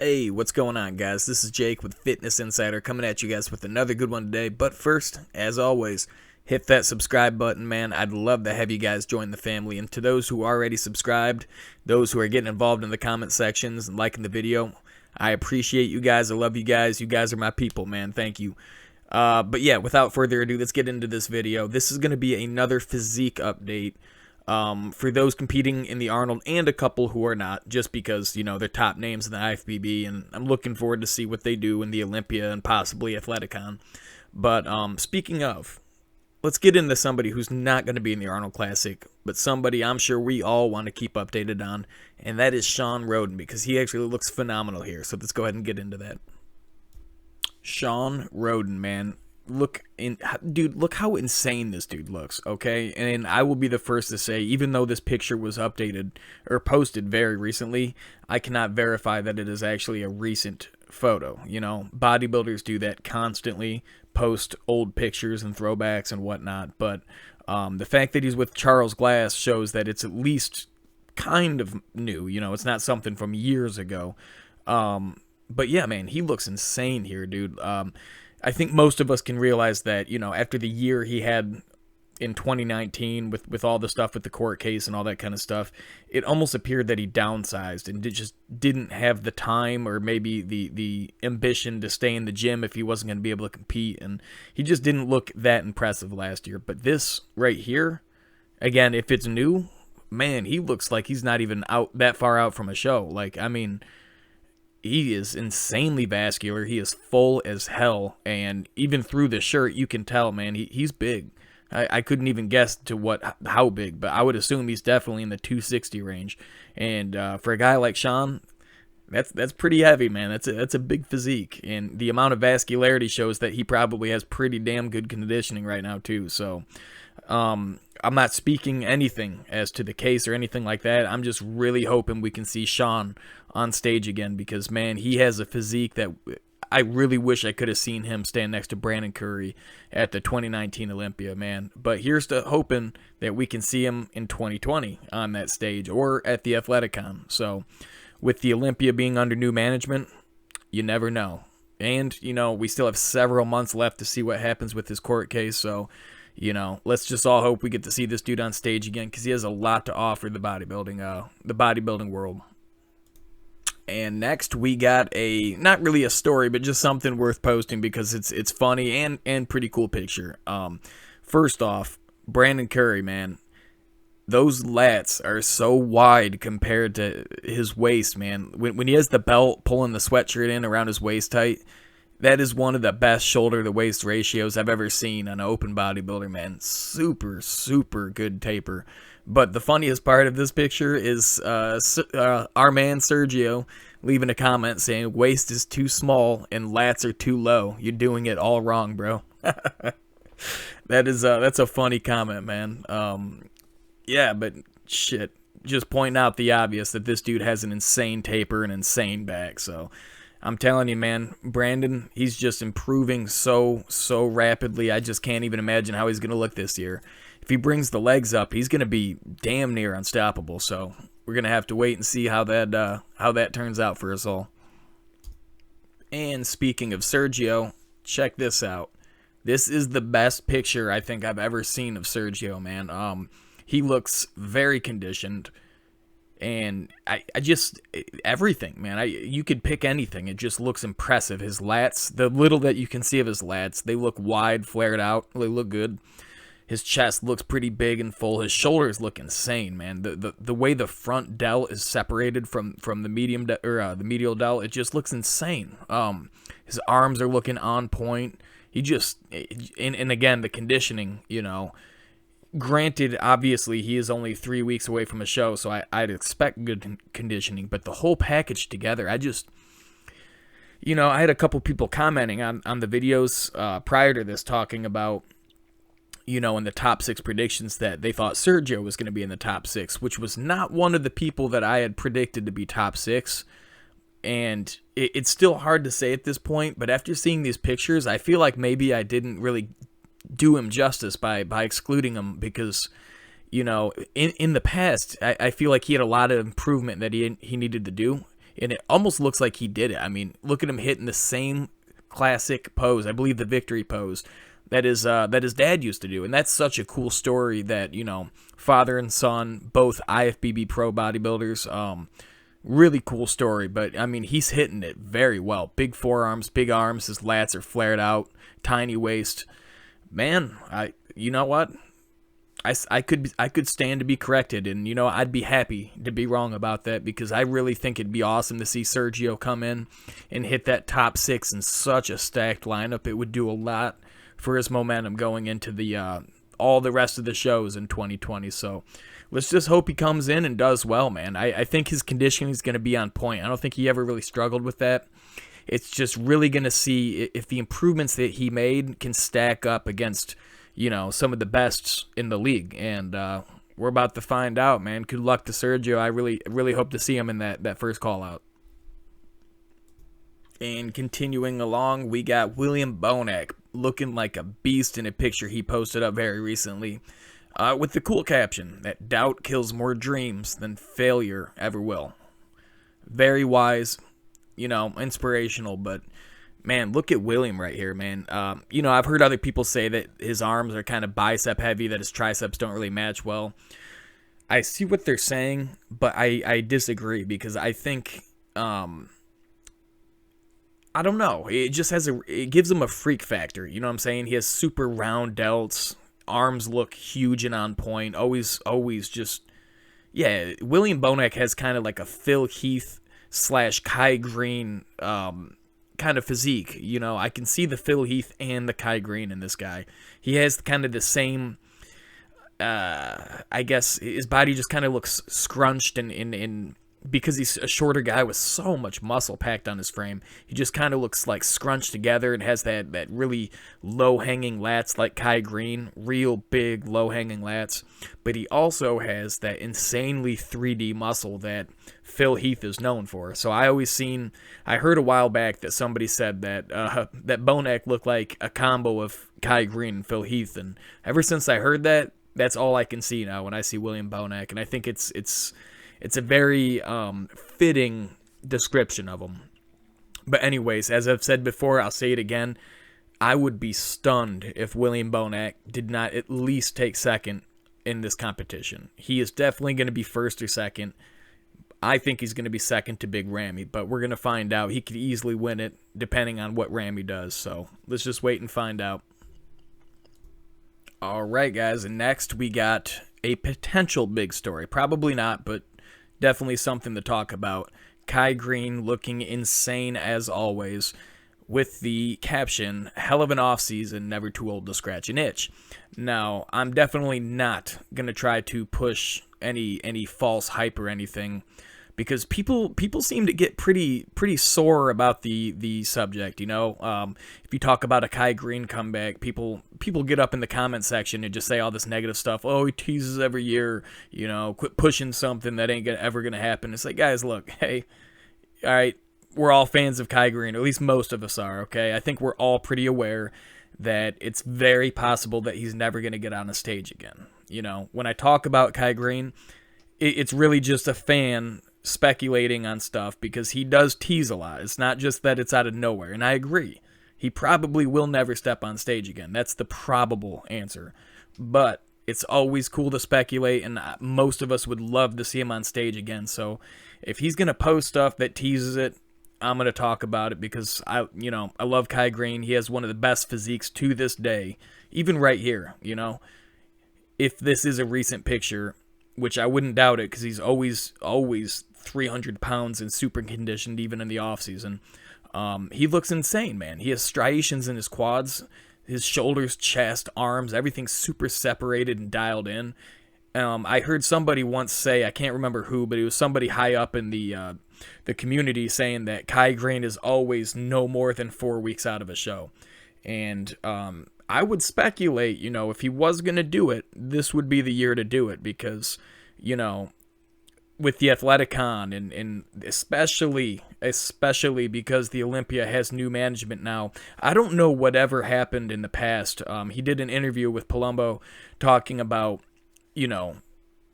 Hey, what's going on, guys? This is Jake with Fitness Insider coming at you guys with another good one today. But first, as always, hit that subscribe button, man. I'd love to have you guys join the family. And to those who already subscribed, those who are getting involved in the comment sections and liking the video, I appreciate you guys. I love you guys. You guys are my people, man. Thank you. But yeah, without further ado, let's get into this video. This is going to be another physique update. For those competing in the Arnold and a couple who are not, just because, you know, they're top names in the IFBB, and I'm looking forward to see what they do in the Olympia and possibly Athleticon. But speaking of, let's get into somebody who's not going to be in the Arnold Classic, but somebody I'm sure we all want to keep updated on, and that is Shawn Rhoden, because he actually looks phenomenal here. So let's go ahead and get into that. Shawn Rhoden, man. Dude, look how insane this dude looks, okay? And I will be the first to say, even though this picture was updated or posted very recently, I cannot verify that it is actually a recent photo. You know, bodybuilders do that constantly, post old pictures and throwbacks and whatnot, but the fact that he's with Charles Glass shows that it's at least kind of new. You know, it's not something from years ago. But yeah, man, he looks insane here, dude. I think most of us can realize that, you know, after the year he had in 2019 with all the stuff with the court case and all that kind of stuff, it almost appeared that he downsized and just didn't have the time or maybe the ambition to stay in the gym if he wasn't going to be able to compete. And he just didn't look that impressive last year. But this right here, again, if it's new, man, he looks like he's not even out that far out from a show. Like, I mean, he is insanely vascular. He is full as hell, and even through the shirt, you can tell, man, he's big. I couldn't even guess to how big, but I would assume he's definitely in the 260 range. And for a guy like Shawn, that's pretty heavy, man. That's a big physique, and the amount of vascularity shows that he probably has pretty damn good conditioning right now too. So, I'm not speaking anything as to the case or anything like that. I'm just really hoping we can see Shawn on stage again, because, man, he has a physique that I really wish I could have seen him stand next to Brandon Curry at the 2019 Olympia, man. But here's to hoping that we can see him in 2020 on that stage or at the Athleticon. So with the Olympia being under new management, you never know. And, you know, we still have several months left to see what happens with his court case. So, you know, let's just all hope we get to see this dude on stage again, because he has a lot to offer the bodybuilding world. And next we got not really a story, but just something worth posting because it's funny and pretty cool picture. First off, Brandon Curry, man, those lats are so wide compared to his waist, man. When he has the belt pulling the sweatshirt in around his waist tight, that is one of the best shoulder-to-waist ratios I've ever seen on an open bodybuilder, man. Super, super good taper. But the funniest part of this picture is our man Sergio leaving a comment saying, "Waist is too small and lats are too low. You're doing it all wrong, bro." That's a funny comment, man. Yeah, but shit, just pointing out the obvious that this dude has an insane taper and insane back, so I'm telling you, man, Brandon, he's just improving so rapidly. I just can't even imagine how he's going to look this year. If he brings the legs up, he's going to be damn near unstoppable. So we're going to have to wait and see how that turns out for us all. And speaking of Sergio, check this out. This is the best picture I think I've ever seen of Sergio, man. He looks very conditioned. And I just, everything, man, you could pick anything. It just looks impressive. His lats, the little that you can see of his lats, they look wide, flared out. They look good. His chest looks pretty big and full. His shoulders look insane, man. The way the front delt is separated from the the medial delt, it just looks insane. His arms are looking on point. He just, and again, the conditioning, you know. Granted, obviously, he is only 3 weeks away from a show, so I'd expect good conditioning. But the whole package together, you know, I had a couple people commenting on the videos prior to this talking about, you know, in the top 6 predictions that they thought Sergio was going to be in the top 6, which was not one of the people that I had predicted to be top 6. And it's still hard to say at this point, but after seeing these pictures, I feel like maybe I didn't really do him justice by excluding him, because, you know, in the past, I feel like he had a lot of improvement that he needed to do. and it almost looks like he did it. I mean, look at him hitting the same classic pose, I believe the victory pose, that his dad used to do. And that's such a cool story that, you know, father and son, both IFBB pro bodybuilders. Really cool story, but I mean, he's hitting it very well. Big forearms, big arms, his lats are flared out, tiny waist. Man, you know what? I could stand to be corrected, and you know, I'd be happy to be wrong about that, because I really think it'd be awesome to see Sergio come in and hit that top 6 in such a stacked lineup. It would do a lot for his momentum going into the all the rest of the shows in 2020. So let's just hope he comes in and does well, man. I think his conditioning is going to be on point. I don't think he ever really struggled with that. It's just really going to see if the improvements that he made can stack up against, you know, some of the best in the league. And we're about to find out, man. Good luck to Sergio. I really hope to see him in that first call out. And continuing along, we got William Bonac looking like a beast in a picture he posted up very recently, with the cool caption that doubt kills more dreams than failure ever will. Very wise, you know, inspirational, but man, look at William right here, man. You know, I've heard other people say that his arms are kind of bicep heavy, that his triceps don't really match well. I see what they're saying, but I disagree, because I think, I don't know, it just it gives him a freak factor, you know what I'm saying? He has super round delts, arms look huge and on point, always just, yeah, William Bonac has kind of like a Phil Heath / Kai Greene kind of physique. You know, I can see the Phil Heath and the Kai Greene in this guy. He has kind of the same, I guess his body just kind of looks scrunched and because he's a shorter guy with so much muscle packed on his frame, he just kind of looks like scrunched together and has that really low-hanging lats like Kai Greene, real big low-hanging lats. But he also has that insanely 3D muscle that Phil Heath is known for. So I heard a while back that somebody said that that Bonac looked like a combo of Kai Greene and Phil Heath, and ever since I heard that, that's all I can see now when I see William Bonac, and I think it's a very fitting description of him. But anyways, as I've said before, I'll say it again, I would be stunned if William Bonac did not at least take second in this competition. He is definitely going to be first or second. I think he's going to be second to Big Ramy, but we're going to find out. He could easily win it depending on what Ramy does, so let's just wait and find out. Alright guys, and next we got a potential big story. Probably not, but definitely something to talk about. Kai Greene looking insane as always, with the caption, "Hell of an offseason, never too old to scratch an itch." Now, I'm definitely not going to try to push any false hype or anything, because people seem to get pretty sore about the subject, you know. If you talk about a Kai Greene comeback, people get up in the comment section and just say all this negative stuff. Oh, he teases every year, you know, quit pushing something that ain't ever gonna happen. It's like, guys, look, hey, all right, we're all fans of Kai Greene, or at least most of us are, okay? I think we're all pretty aware that it's very possible that he's never gonna get on a stage again. You know, when I talk about Kai Greene, it's really just a fan speculating on stuff, because he does tease a lot. It's not just that it's out of nowhere, and I agree. He probably will never step on stage again. That's the probable answer. But it's always cool to speculate, and most of us would love to see him on stage again. So if he's going to post stuff that teases it, I'm going to talk about it, because I love Kai Greene. He has one of the best physiques to this day, even right here, you know. If this is a recent picture, which I wouldn't doubt it, because he's always 300 pounds and super conditioned even in the offseason. He looks insane, man. He has striations in his quads, his shoulders, chest, arms, everything's super separated and dialed in. I heard somebody once say, I can't remember who, but it was somebody high up in the community saying that Kai Greene is always no more than 4 weeks out of a show. And I would speculate, you know, if he was going to do it, this would be the year to do it, because, you know, with the Athleticon, and especially because the Olympia has new management now. I don't know whatever happened in the past. He did an interview with Palumbo talking about, you know,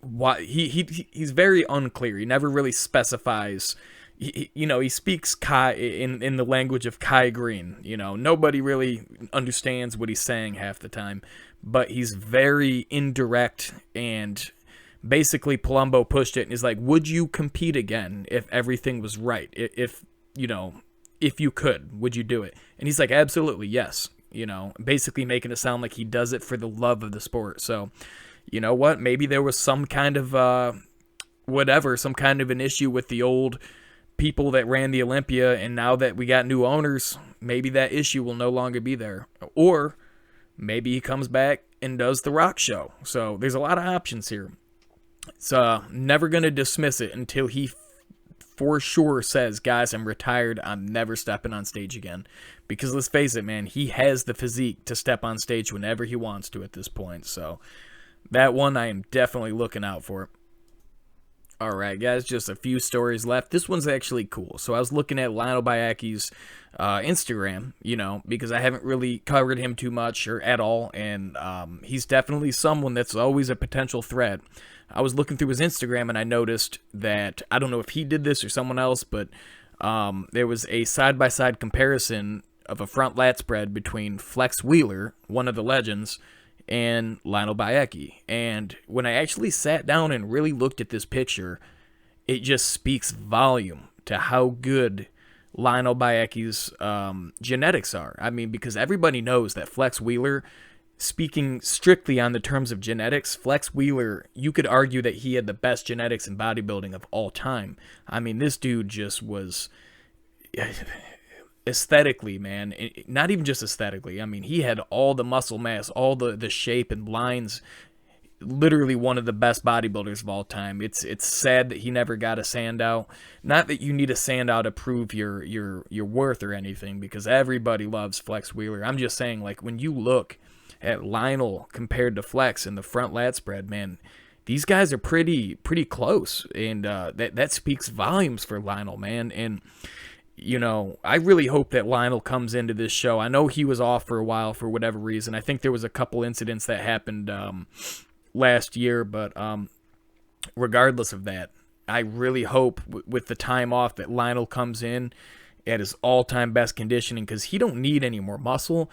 why he's very unclear. He never really specifies, he speaks Kai in the language of Kai Greene. Nobody really understands what he's saying half the time, but he's very indirect, and basically Palumbo pushed it and he's like, would you compete again if everything was right? If you could, would you do it? And he's like, absolutely, yes. Basically making it sound like he does it for the love of the sport. So, you know what? Maybe there was some kind of some kind of an issue with the old people that ran the Olympia, and now that we got new owners, maybe that issue will no longer be there. Or maybe he comes back and does the Rock show. So there's a lot of options here. It's never going to dismiss it until he for sure says, guys, I'm retired. I'm never stepping on stage again. Because let's face it, man, he has the physique to step on stage whenever he wants to at this point. So that one I am definitely looking out for. Alright guys, just a few stories left. This one's actually cool. So I was looking at Lionel Beyeke's Instagram, because I haven't really covered him too much or at all, and he's definitely someone that's always a potential threat. I was looking through his Instagram and I noticed that, I don't know if he did this or someone else, but there was a side-by-side comparison of a front lat spread between Flex Wheeler, one of the legends, and Lionel Beyeke. And when I actually sat down and really looked at this picture, it just speaks volume to how good Lionel Beyeke's genetics are. I mean, because everybody knows that Flex Wheeler, speaking strictly on the terms of genetics, Flex Wheeler, you could argue that he had the best genetics in bodybuilding of all time. I mean, this dude just was aesthetically, man, not even just aesthetically. I mean, he had all the muscle mass, all the shape and lines. Literally one of the best bodybuilders of all time. It's sad that he never got a Sandow. Not that you need a Sandow to prove your worth or anything, because everybody loves Flex Wheeler. I'm just saying, like, when you look at Lionel compared to Flex in the front lat spread, man, these guys are pretty close, and that speaks volumes for Lionel, man. And I really hope that Lionel comes into this show. I know he was off for a while for whatever reason. I think there was a couple incidents that happened last year, but regardless of that, I really hope with the time off that Lionel comes in at his all-time best conditioning, because he don't need any more muscle.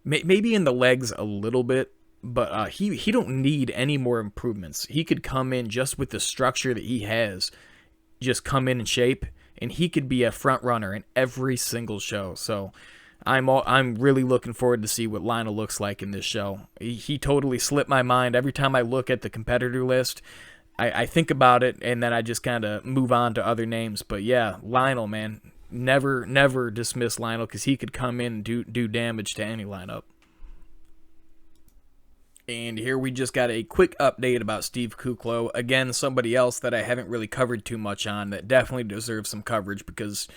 Maybe in the legs a little bit, but he don't need any more improvements. He could come in just with the structure that he has, just come in shape, and he could be a front runner in every single show. So I'm really looking forward to see what Lionel looks like in this show. He totally slipped my mind. Every time I look at the competitor list, I think about it, and then I just kind of move on to other names. But yeah, Lionel, man, never dismiss Lionel, because he could come in and do damage to any lineup. And here we just got a quick update about Steve Kuclo. Again, somebody else that I haven't really covered too much on that definitely deserves some coverage, because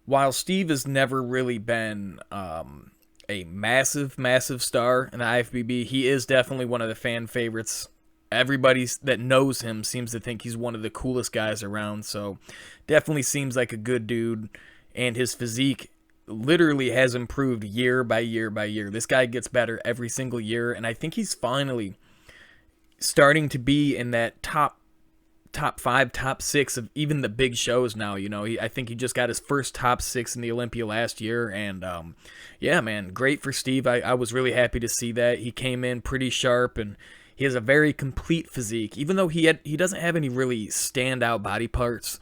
while Steve has never really been a massive star in the IFBB, he is definitely one of the fan favorites. Everybody that knows him seems to think he's one of the coolest guys around, so definitely seems like a good dude, and his physique literally has improved year by year by year. This guy gets better every single year, and I think he's finally starting to be in that top 5, top 6 of even the big shows now. I think he just got his first top 6 in the Olympia last year, and yeah, man, great for Steve. I was really happy to see that. He came in pretty sharp, and he has a very complete physique. Even though he doesn't have any really standout body parts,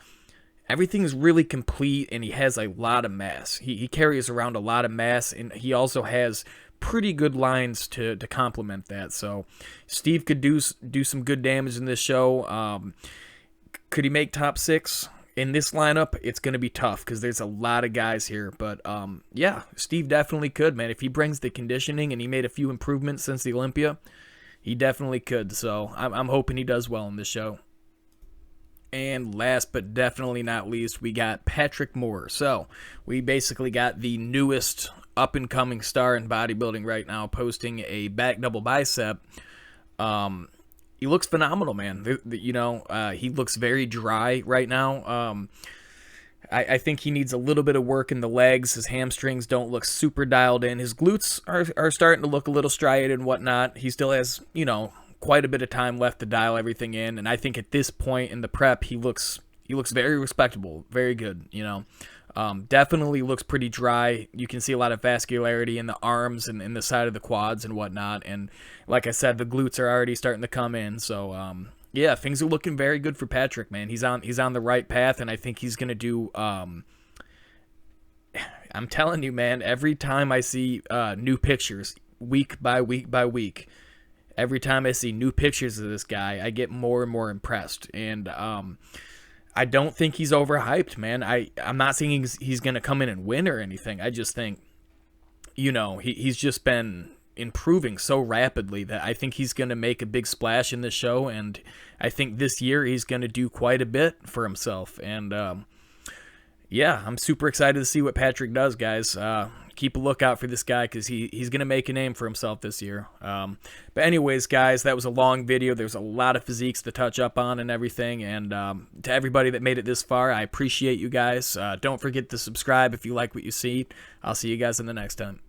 everything's really complete, and he has a lot of mass. He carries around a lot of mass, and he also has pretty good lines to complement that. So Steve could do some good damage in this show. Could he make top 6 in this lineup? It's going to be tough, because there's a lot of guys here. But yeah, Steve definitely could, man. If he brings the conditioning and he made a few improvements since the Olympia, he definitely could. So I'm hoping he does well in this show. And last but definitely not least, we got Patrick Moore. So we basically got the newest up-and-coming star in bodybuilding right now, posting a back double bicep. He looks phenomenal, man. He looks very dry right now. I think he needs a little bit of work in the legs. His hamstrings don't look super dialed in. His glutes are starting to look a little striated and whatnot. He still has, quite a bit of time left to dial everything in, and I think at this point in the prep, he looks he looks very respectable, very good, you know. Definitely looks pretty dry. You can see a lot of vascularity in the arms and in the side of the quads and whatnot. And like I said, the glutes are already starting to come in. So yeah, things are looking very good for Patrick, man. He's on the right path, and I think he's gonna do. I'm telling you, man. Every time I see new pictures, week by week by week, every time I see new pictures of this guy, I get more and more impressed. And I don't think he's overhyped, man. I'm not saying he's going to come in and win or anything. I just think, you know, he's just been improving so rapidly that I think he's going to make a big splash in this show. And I think this year he's going to do quite a bit for himself. And yeah, I'm super excited to see what Patrick does, guys. Keep a lookout for this guy because he's going to make a name for himself this year. But anyways, guys, that was a long video. There's a lot of physiques to touch up on and everything. And to everybody that made it this far, I appreciate you guys. Don't forget to subscribe if you like what you see. I'll see you guys in the next time.